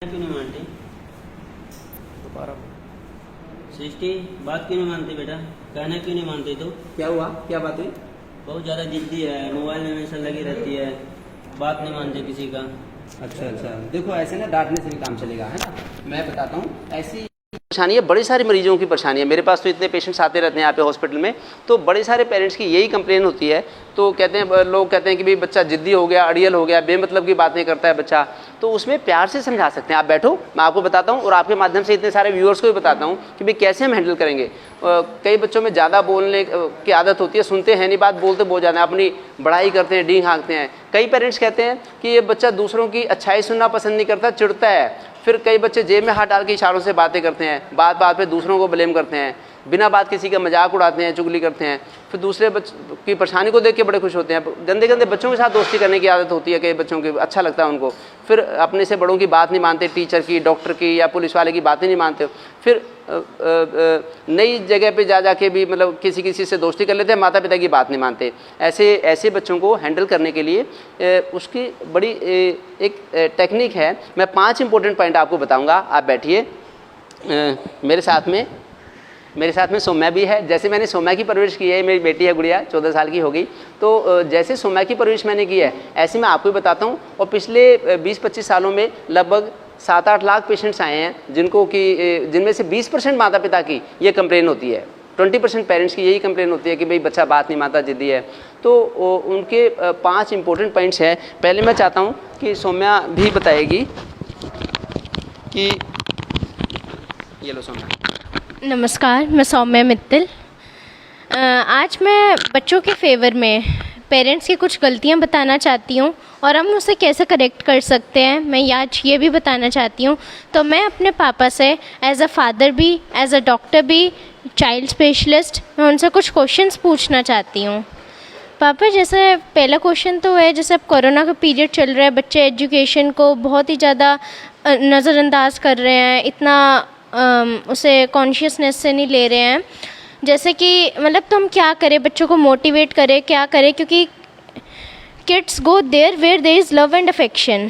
क्यों नहीं मानते? दोबारा सृष्टि बात क्यों नहीं मानते बेटा? कहना क्यों नहीं मानते? तो क्या हुआ? क्या बात हुई? बहुत ज़्यादा जिद्दी है, मोबाइल में हमेशा लगी रहती है, बात नहीं मानते किसी का। अच्छा, देखो ऐसे ना डांटने से भी काम चलेगा, है ना। मैं बताता हूँ ऐसी परेशानी है, बड़े सारे मरीजों की परेशानी है। मेरे पास तो इतने पेशेंट्स आते रहते हैं यहाँ पे हॉस्पिटल में, तो बड़े सारे पेरेंट्स की यही कंप्लेन होती है। तो कहते हैं, लोग कहते हैं कि भाई बच्चा जिद्दी हो गया, अड़ियल हो गया, बेमतलब की बातें करता है बच्चा। तो उसमें प्यार से समझा सकते हैं। आप बैठो, मैं आपको बताता हूँ और आपके माध्यम से इतने सारे व्यूअर्स को भी बताता हूँ कि भाई कैसे हम हैंडल करेंगे। कई बच्चों में ज़्यादा बोलने की आदत होती है, सुनते हैं नहीं बात, बोलते बहुत ज़्यादा, अपनी बड़ाई करते हैं, डींग हाँकते हैं। कई पेरेंट्स कहते हैं कि ये बच्चा दूसरों की अच्छाई सुनना पसंद नहीं करता, चिढ़ता है। फिर कई बच्चे जेब में हाथ डाल के इशारों से बातें करते हैं, बात बात पे दूसरों को ब्लेम करते हैं, बिना बात किसी का मजाक उड़ाते हैं, चुगली करते हैं। फिर दूसरे बच्चों की परेशानी को देख के बड़े खुश होते हैं। गंदे गंदे बच्चों के साथ दोस्ती करने की आदत होती है कई बच्चों की, अच्छा लगता है उनको। फिर अपने से बड़ों की बात नहीं मानते, टीचर की, डॉक्टर की या पुलिस वाले की बातें नहीं मानते। फिर नई जगह पे जा के भी मतलब किसी से दोस्ती कर लेते हैं, माता पिता की बात नहीं मानते। ऐसे बच्चों को हैंडल करने के लिए उसकी बड़ी एक टेक्निक है। मैं 5 इंपॉर्टेंट पॉइंट आपको बताऊंगा। आप बैठिए, मेरे साथ में सौम्या भी है। जैसे मैंने सौम्या की परवरिश की है, मेरी बेटी है गुड़िया, 14 साल की हो गई, तो जैसे सौम्या की परवरिश मैंने की है ऐसे मैं आपको भी बताता हूँ। और पिछले 20-25 सालों में लगभग 7-8 लाख पेशेंट्स आए हैं जिनमें से 20% माता पिता की ये कंप्लेन होती है, 20% पेरेंट्स की यही कंप्लेन होती है कि भाई बच्चा बात नहीं मानता, जिद्दी है। तो उनके 5 इंपॉर्टेंट पॉइंट्स हैं। पहले मैं चाहता हूँ कि सौम्या भी बताएगी कि ये लो सौम्या। नमस्कार, मैं सौम्या मित्तल। आज मैं बच्चों के फेवर में पेरेंट्स की कुछ गलतियां बताना चाहती हूं और हम उसे कैसे करेक्ट कर सकते हैं, मैं आज ये भी बताना चाहती हूं। तो मैं अपने पापा से एज अ फादर भी, एज अ डॉक्टर भी, चाइल्ड स्पेशलिस्ट, मैं उनसे कुछ क्वेश्चंस पूछना चाहती हूँ। पापा, जैसे पहला क्वेश्चन तो है, जैसे अब कोरोना का पीरियड चल रहा है, बच्चे एजुकेशन को बहुत ही ज़्यादा नज़रअंदाज कर रहे हैं, इतना उसे कॉन्शियसनेस से नहीं ले रहे हैं। जैसे कि मतलब तो हम क्या करें, बच्चों को मोटिवेट करें, क्या करें, क्योंकि kids go there where there is love and affection.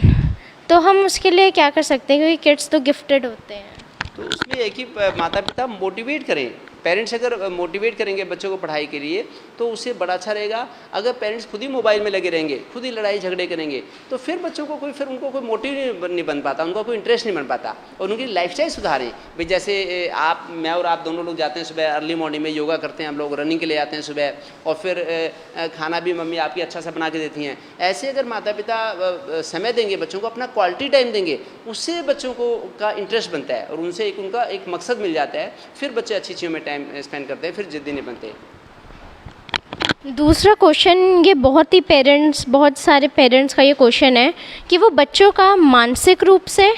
तो हम उसके लिए क्या कर सकते हैं, क्योंकि किड्स तो गिफ्टेड होते हैं। तो उसमें एक ही माता पिता मोटिवेट करें। पेरेंट्स अगर मोटिवेट करेंगे बच्चों को पढ़ाई के लिए तो उससे बड़ा अच्छा रहेगा। अगर पेरेंट्स खुद ही मोबाइल में लगे रहेंगे, खुद ही लड़ाई झगड़े करेंगे, तो फिर बच्चों को उनको कोई मोटिव नहीं बन पाता, उनका कोई इंटरेस्ट नहीं बन पाता। और उनकी लाइफस्टाइल सुधारें। भाई जैसे मैं और आप दोनों लोग जाते हैं सुबह अर्ली मॉर्निंग में, योगा करते हैं हम लोग, रनिंग के लिए आते हैं सुबह, और फिर खाना भी मम्मी आपकी अच्छा सा बना के देती हैं। ऐसे अगर माता पिता समय देंगे बच्चों को, अपना क्वालिटी टाइम देंगे, उससे बच्चों को का इंटरेस्ट बनता है और उनसे उनका एक मकसद मिल जाता है। फिर बच्चे अच्छी चीज़ों में टाइम स्पेंड करते हैं, फिर जिद्दी नहीं बनते। दूसरा क्वेश्चन, ये बहुत सारे पेरेंट्स का ये क्वेश्चन है कि वो बच्चों का मानसिक रूप से,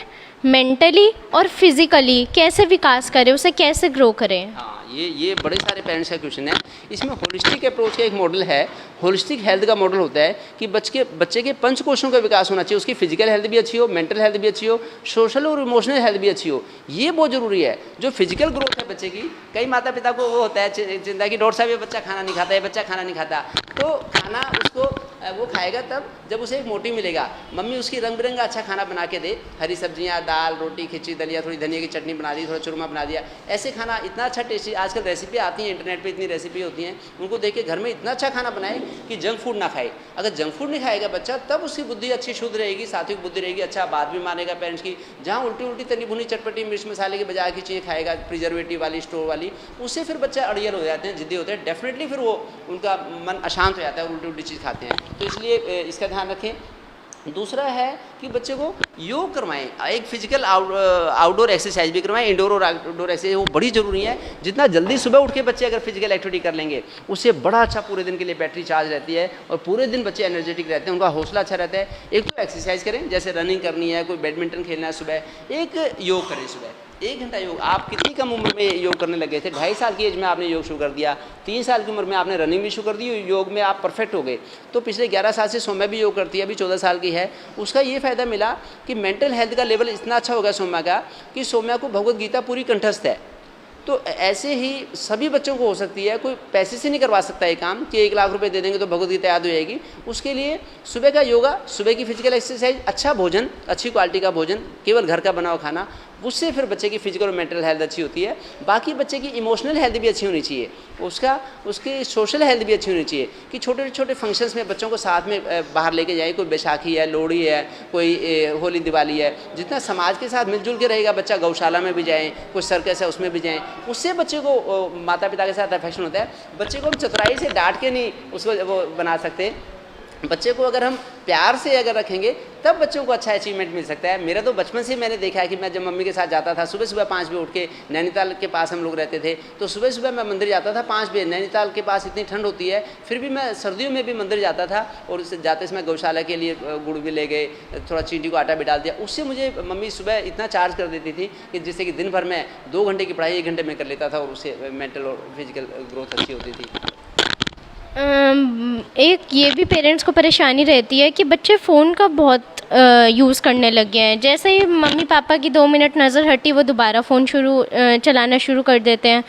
मेंटली और फिजिकली कैसे विकास करें, उसे कैसे ग्रो करें। हाँ, ये बड़े सारे पेरेंट्स का क्वेश्चन है। इसमें होलिस्टिक अप्रोच का एक मॉडल है, होलिस्टिक हेल्थ का मॉडल होता है कि बच्चे के 5 कोशों का विकास होना चाहिए। उसकी फिजिकल हेल्थ भी अच्छी हो, मेंटल हेल्थ भी अच्छी हो, सोशल और इमोशनल हेल्थ भी अच्छी हो। ये बहुत ज़रूरी है। जो फिजिकल ग्रोथ है बच्चे की, कई माता पिता को वो होता है चिंता कि डॉक्टर साहब ये बच्चा खाना नहीं खाता, ये बच्चा खाना नहीं खाता। तो खाना उसको वो खाएगा तब जब उसे एक मोटिव मिलेगा। मम्मी उसकी रंग बिरंगा अच्छा खाना बना के दे, हरी सब्जियाँ, दाल, रोटी, खिचड़ी, दलिया, थोड़ी धनिया की चटनी बना दी, थोड़ा चूरमा बना दिया। ऐसे खाना इतना अच्छा टेस्टी, आजकल रेसिपी आती हैं इंटरनेट पे, इतनी रेसिपी होती हैं, उनको देख के घर में इतना अच्छा खाना बनाए कि जंक फूड ना खाए। अगर जंक फूड नहीं खाएगा बच्चा, तब उसकी बुद्धि अच्छी शुद्ध रहेगी, सात्विक बुद्धि रहेगी, अच्छा बात भी मानेगा पेरेंट्स की। जहाँ उल्टी तली भुनी चटपटी मिर्च मसाले की बाजार की चीज़ें खाएगा, प्रिजर्वेटिव वाली, स्टोर वाली, उससे फिर बच्चा अड़ियल हो जाते हैं, जिद्दी होते हैं। डेफिनेटली फिर वो उनका मन अशांत हो जाता है और उल्टी चीज़ खाते हैं। तो इसलिए इसका ध्यान रखें। दूसरा है कि बच्चे को योग करवाएं, एक फिजिकल आउटडोर एक्सरसाइज भी करवाएं, इंडोर और आउटडोर एक्सरसाइज वो बड़ी ज़रूरी है। जितना जल्दी सुबह उठ के बच्चे अगर फिजिकल एक्टिविटी कर लेंगे, उससे बड़ा अच्छा पूरे दिन के लिए बैटरी चार्ज रहती है और पूरे दिन बच्चे एनर्जेटिक रहते हैं, उनका हौसला अच्छा रहता है। एक तो एक्सरसाइज करें, जैसे रनिंग करनी है, कोई बैडमिंटन खेलना है सुबह, एक योग करें सुबह 1 घंटा योग। आप कितनी कम उम्र में योग करने लगे थे? 2.5 साल की एज में आपने योग शुरू कर दिया, 3 साल की उम्र में आपने रनिंग भी शुरू कर दी, योग में आप परफेक्ट हो गए। तो पिछले 11 साल से सौम्या भी योग करती है, अभी 14 साल की है। उसका ये फ़ायदा मिला कि मेंटल हेल्थ का लेवल इतना अच्छा हो गया सौम्या का कि सौम्या को भगवद गीता पूरी कंठस्थ है। तो ऐसे ही सभी बच्चों को हो सकती है। कोई पैसे से नहीं करवा सकता ये काम कि 1 लाख रुपए दे देंगे तो भगवद गीता याद हो जाएगी। उसके लिए सुबह का योगा, सुबह की फिजिकल एक्सरसाइज, अच्छा भोजन, अच्छी क्वालिटी का भोजन, केवल घर का बना हुआ खाना, उससे फिर बच्चे की फिजिकल और मेंटल हेल्थ अच्छी होती है। बाकी बच्चे की इमोशनल हेल्थ भी अच्छी होनी चाहिए, उसकी सोशल हेल्थ भी अच्छी होनी चाहिए कि छोटे छोटे फंक्शंस में बच्चों को साथ में बाहर लेके जाए। कोई बैसाखी है, लोहड़ी है, कोई होली दिवाली है, जितना समाज के साथ मिलजुल के रहेगा बच्चा, गौशाला में भी जाएँ, कोई सर्कस है उसमें भी जाएँ, उससे बच्चे को माता पिता के साथ अफेक्शन होता है। बच्चे को हम चतुराई से डांट के नहीं उसको वो बना सकते। बच्चे को अगर हम प्यार से अगर रखेंगे तब बच्चों को अच्छा अचीवमेंट मिल सकता है। मेरा तो बचपन से मैंने देखा है कि मैं जब मम्मी के साथ जाता था, सुबह सुबह 5 बजे उठ के, नैनीताल के पास हम लोग रहते थे, तो सुबह सुबह मैं मंदिर जाता था 5 बजे। नैनीताल के पास इतनी ठंड होती है, फिर भी मैं सर्दियों में भी मंदिर जाता था, और उससे जाते समय गौशाला के लिए गुड़ भी ले गए, थोड़ा चींटी को आटा भी डाल दिया। उससे मुझे मम्मी सुबह इतना चार्ज कर देती थी कि जिससे कि दिन भर में 2 घंटे की पढ़ाई 1 घंटे में कर लेता था, और उससे मेंटल और फिजिकल ग्रोथ अच्छी होती थी। एक ये भी पेरेंट्स को परेशानी रहती है कि बच्चे फ़ोन का बहुत यूज़ करने लग गए हैं। जैसे ही मम्मी पापा की 2 मिनट नज़र हटी, वो दोबारा फ़ोन चलाना शुरू कर देते हैं।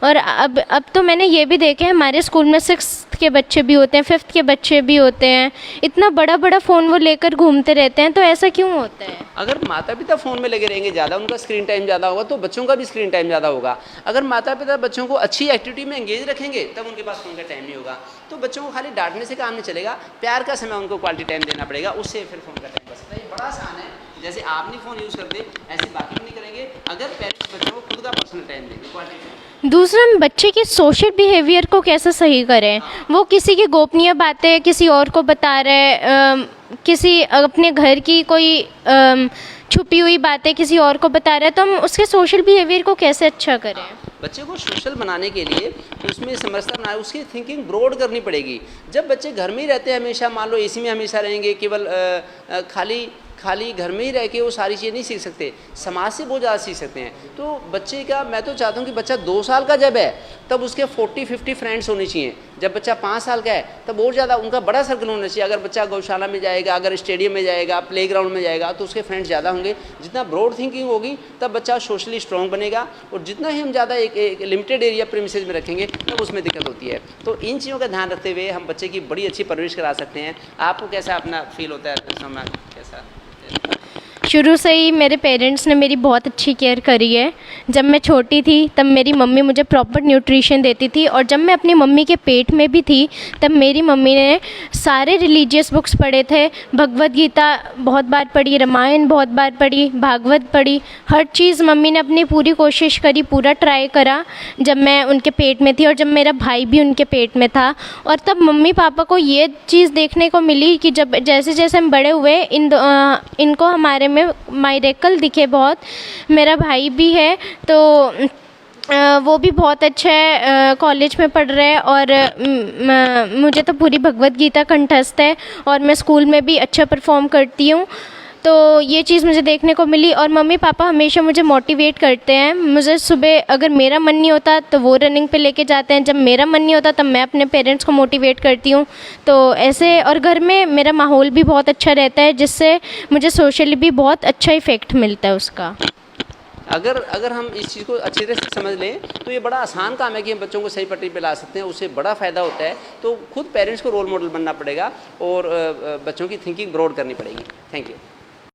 और अब तो मैंने ये भी देखे हैं, हमारे स्कूल में 6th के बच्चे भी होते हैं, 5th के बच्चे भी होते हैं। इतना बड़ा बड़ा फ़ोन वो लेकर घूमते रहते हैं, तो ऐसा क्यों होता है? अगर माता पिता फ़ोन में लगे रहेंगे ज़्यादा, उनका स्क्रीन टाइम ज़्यादा होगा, तो बच्चों का भी स्क्रीन टाइम ज़्यादा होगा। अगर माता पिता बच्चों को अच्छी एक्टिविटी में एंगेज रखेंगे तब उनके पास फ़ोन का टाइम नहीं होगा। तो बच्चों को खाली डांटने से काम नहीं चलेगा, प्यार का समय उनको क्वालिटी टाइम देना पड़ेगा, उससे फिर फ़ोन का टाइम बच सकता है। ये बड़ा आसान है, जैसे आप नहीं फ़ोन यूज़ करते ऐसे बाकी भी नहीं करेंगे, अगर पेरेंट्स बच्चों को खुद का पर्सनल टाइम देंगे, क्वालिटी टाइम। दूसरा, बच्चे की सोशल बिहेवियर को कैसे सही करें? वो किसी की गोपनीय बातें किसी और को बता रहे, किसी अपने घर की कोई छुपी हुई बातें किसी और को बता रहे हैं, तो हम उसके सोशल बिहेवियर को कैसे अच्छा करें? बच्चे को सोशल बनाने के लिए उसमें समझदार बनाए, उसकी थिंकिंग ब्रॉड करनी पड़ेगी। जब बच्चे घर में ही रहते हैं हमेशा, मान लो एसी में हमेशा रहेंगे, केवल खाली घर में ही रह के वो सारी चीज़ें नहीं सीख सकते, समाज से बहुत ज़्यादा सीख सकते हैं। तो बच्चे का, मैं तो चाहता हूँ कि बच्चा 2 साल का जब है तब उसके 40-50 फ्रेंड्स होने चाहिए। जब बच्चा 5 साल का है तब और ज़्यादा उनका बड़ा सर्कल होना चाहिए। अगर बच्चा गौशाला में जाएगा, अगर स्टेडियम में जाएगा, प्लेग्राउंड में जाएगा, तो उसके फ्रेंड्स ज़्यादा होंगे। जितना ब्रॉड थिंकिंग होगी तब बच्चा सोशली स्ट्रॉन्ग बनेगा, और जितना ही हम ज़्यादा एक लिमिटेड एरिया प्रीमिसेस में रखेंगे तब उसमें दिक्कत होती है। तो इन चीज़ों का ध्यान रखते हुए हम बच्चे की बड़ी अच्छी परवरिश करा सकते हैं। आपको कैसा अपना फील होता है समय कैसा? शुरू से ही मेरे पेरेंट्स ने मेरी बहुत अच्छी केयर करी है। जब मैं छोटी थी तब मेरी मम्मी मुझे प्रॉपर न्यूट्रिशन देती थी, और जब मैं अपनी मम्मी के पेट में भी थी तब मेरी मम्मी ने सारे रिलीजियस बुक्स पढ़े थे। भगवद गीता बहुत बार पढ़ी, रामायण बहुत बार पढ़ी, भागवत पढ़ी, हर चीज़ मम्मी ने अपनी पूरी कोशिश करी, पूरा ट्राई करा जब मैं उनके पेट में थी, और जब मेरा भाई भी उनके पेट में था। और तब मम्मी पापा को ये चीज़ देखने को मिली कि जब जैसे जैसे हम बड़े हुए, इनको हमारे में मायरेकल दिखे बहुत। मेरा भाई भी है तो वो भी बहुत अच्छा है, कॉलेज में पढ़ रहा है, और मुझे तो पूरी भगवद गीता कंठस्थ है, और मैं स्कूल में भी अच्छा परफॉर्म करती हूँ। तो ये चीज़ मुझे देखने को मिली, और मम्मी पापा हमेशा मुझे मोटिवेट करते हैं। मुझे सुबह अगर मेरा मन नहीं होता तो वो रनिंग पे लेके जाते हैं, जब मेरा मन नहीं होता तब मैं अपने पेरेंट्स को मोटिवेट करती हूँ। तो ऐसे, और घर में मेरा माहौल भी बहुत अच्छा रहता है, जिससे मुझे सोशली भी बहुत अच्छा इफ़ेक्ट मिलता है उसका। अगर हम इस चीज़ को अच्छी तरह से समझ लें तो ये बड़ा आसान काम है कि हम बच्चों को सही पटरी पे ला सकते हैं, उससे बड़ा फ़ायदा होता है। तो खुद पेरेंट्स को रोल मॉडल बनना पड़ेगा, और बच्चों की थिंकिंग ब्रॉड करनी पड़ेगी। Thank you.